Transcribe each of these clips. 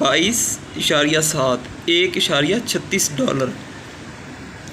22.7 $1.36.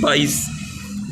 22،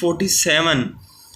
47.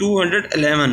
211.